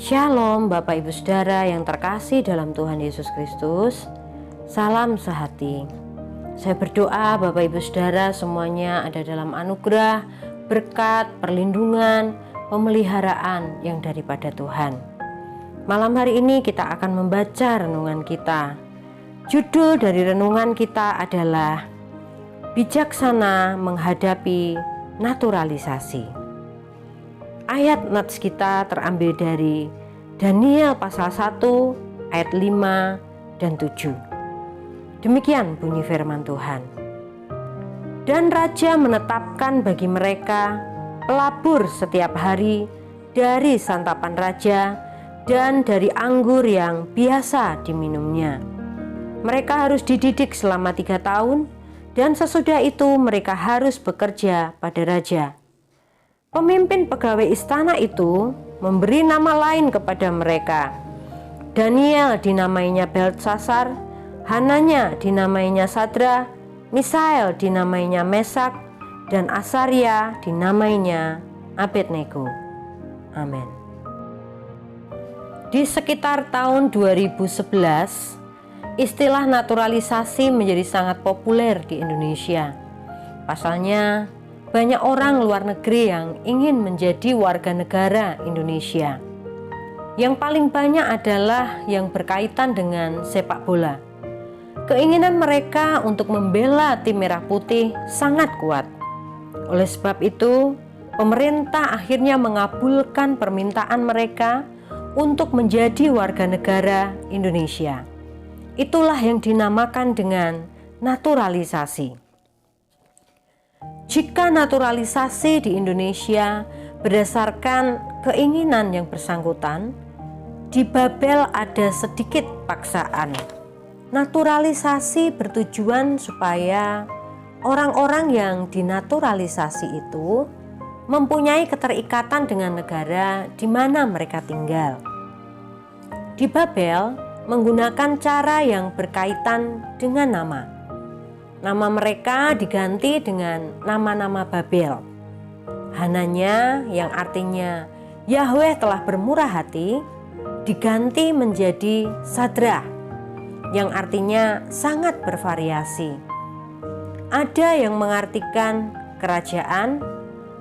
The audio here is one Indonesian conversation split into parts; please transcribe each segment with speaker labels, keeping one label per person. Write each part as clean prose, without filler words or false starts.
Speaker 1: Shalom Bapak Ibu Saudara yang terkasih dalam Tuhan Yesus Kristus. Salam sehati. Saya berdoa Bapak Ibu Saudara semuanya ada dalam anugerah, berkat, perlindungan, pemeliharaan yang daripada Tuhan. Malam hari ini kita akan membaca renungan kita. Judul dari renungan kita adalah Bijaksana Menghadapi Naturalisasi. Ayat nats kita terambil dari Daniel pasal 1 ayat 5 dan 7. Demikian bunyi firman Tuhan. Dan raja menetapkan bagi mereka pelabur setiap hari dari santapan raja dan dari anggur yang biasa diminumnya. Mereka harus dididik selama 3 tahun dan sesudah itu mereka harus bekerja pada raja. Pemimpin pegawai istana itu memberi nama lain kepada mereka. Daniel dinamainya Beltsasar, Hananya dinamainya Sadra, Misael dinamainya Mesak, dan Asaria dinamainya Abednego. Amin. Di sekitar tahun 2011, istilah naturalisasi menjadi sangat populer di Indonesia. Pasalnya, banyak orang luar negeri yang ingin menjadi warga negara Indonesia. Yang paling banyak adalah yang berkaitan dengan sepak bola. Keinginan mereka untuk membela tim merah putih sangat kuat. Oleh sebab itu, pemerintah akhirnya mengabulkan permintaan mereka untuk menjadi warga negara Indonesia. Itulah yang dinamakan dengan naturalisasi. Jika naturalisasi di Indonesia berdasarkan keinginan yang bersangkutan, di Babel ada sedikit paksaan. Naturalisasi bertujuan supaya orang-orang yang dinaturalisasi itu mempunyai keterikatan dengan negara di mana mereka tinggal. Di Babel menggunakan cara yang berkaitan dengan nama. Nama mereka diganti dengan nama-nama Babel. Hananya yang artinya Yahweh telah bermurah hati diganti menjadi Sadra yang artinya sangat bervariasi. Ada yang mengartikan kerajaan,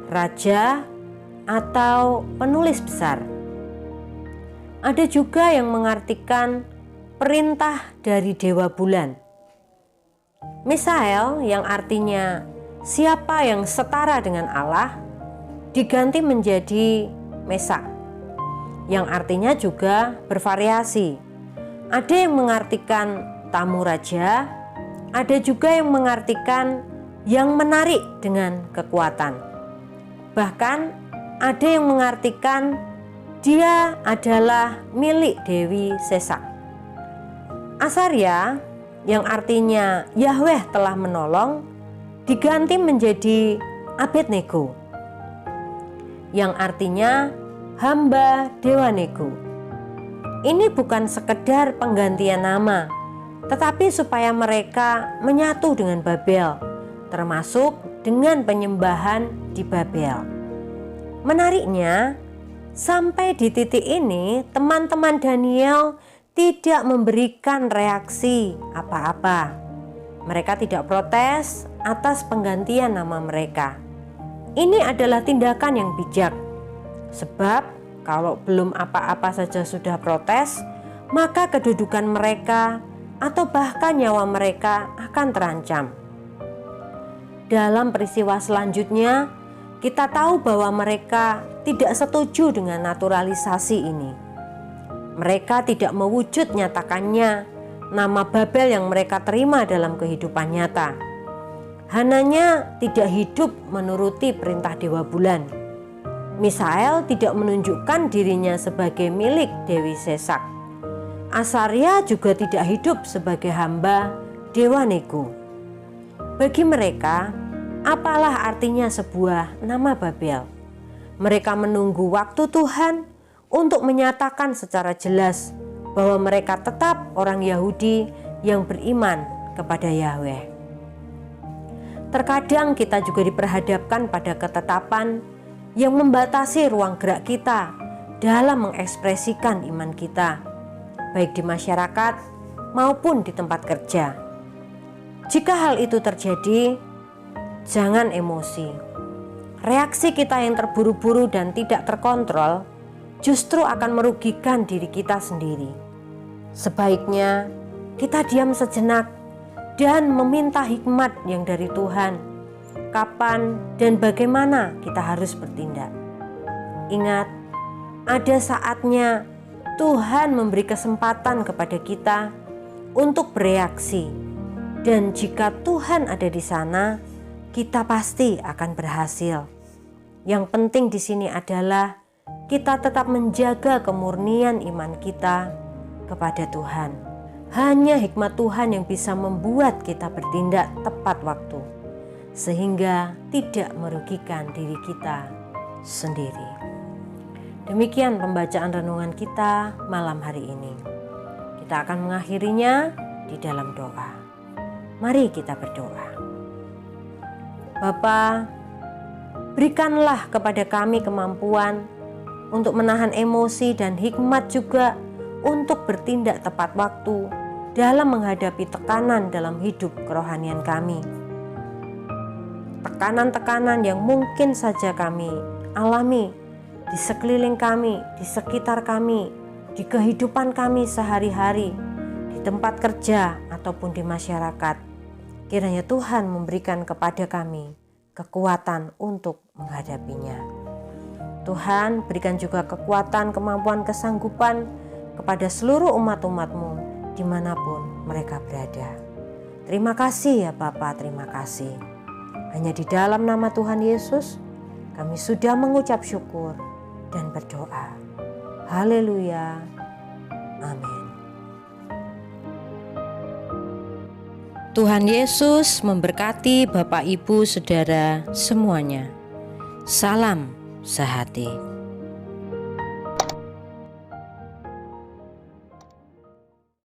Speaker 1: raja, atau penulis besar. Ada juga yang mengartikan perintah dari Dewa Bulan. Misael yang artinya siapa yang setara dengan Allah diganti menjadi Mesak yang artinya juga bervariasi. Ada yang mengartikan tamu raja, ada juga yang mengartikan yang menarik dengan kekuatan. Bahkan ada yang mengartikan dia adalah milik Dewi Sesak. Asaria yang artinya Yahweh telah menolong diganti menjadi Abednego yang artinya hamba Dewa Nego. Ini bukan sekedar penggantian nama, tetapi supaya mereka menyatu dengan Babel, termasuk dengan penyembahan di Babel. Menariknya, sampai di titik ini teman-teman Daniel tidak memberikan reaksi apa-apa. Mereka tidak protes atas penggantian nama mereka. Ini adalah tindakan yang bijak. Sebab kalau belum apa-apa saja sudah protes, maka kedudukan mereka atau bahkan nyawa mereka akan terancam. Dalam peristiwa selanjutnya, kita tahu bahwa mereka tidak setuju dengan naturalisasi ini. Mereka tidak mewujud nyatakannya nama Babel yang mereka terima dalam kehidupan nyata. Hananya tidak hidup menuruti perintah Dewa Bulan. Misael tidak menunjukkan dirinya sebagai milik Dewi Sesak. Asaria juga tidak hidup sebagai hamba Dewa Nego. Bagi mereka, apalah artinya sebuah nama Babel? Mereka menunggu waktu Tuhan untuk menyatakan secara jelas bahwa mereka tetap orang Yahudi yang beriman kepada Yahweh. Terkadang kita juga diperhadapkan pada ketetapan yang membatasi ruang gerak kita dalam mengekspresikan iman kita, baik di masyarakat maupun di tempat kerja. Jika hal itu terjadi, jangan emosi. Reaksi kita yang terburu-buru dan tidak terkontrol justru akan merugikan diri kita sendiri. Sebaiknya kita diam sejenak dan meminta hikmat yang dari Tuhan, kapan dan bagaimana kita harus bertindak. Ingat, ada saatnya Tuhan memberi kesempatan kepada kita untuk bereaksi, dan jika Tuhan ada di sana, kita pasti akan berhasil. Yang penting di sini adalah kita tetap menjaga kemurnian iman kita kepada Tuhan. Hanya hikmat Tuhan yang bisa membuat kita bertindak tepat waktu, sehingga tidak merugikan diri kita sendiri. Demikian pembacaan renungan kita malam hari ini. Kita akan mengakhirinya di dalam doa. Mari kita berdoa. Bapa, berikanlah kepada kami kemampuan untuk menahan emosi dan hikmat juga untuk bertindak tepat waktu dalam menghadapi tekanan dalam hidup kerohanian kami. Tekanan-tekanan yang mungkin saja kami alami di sekeliling kami, di sekitar kami, di kehidupan kami sehari-hari, di tempat kerja ataupun di masyarakat. Kiranya Tuhan memberikan kepada kami kekuatan untuk menghadapinya. Tuhan, berikan juga kekuatan, kemampuan, kesanggupan kepada seluruh umat-umat-Mu dimanapun mereka berada. Terima kasih ya Bapa, terima kasih. Hanya di dalam nama Tuhan Yesus kami sudah mengucap syukur dan berdoa. Haleluya. Amin. Tuhan Yesus memberkati Bapak, Ibu, Saudara semuanya. Salam sehati.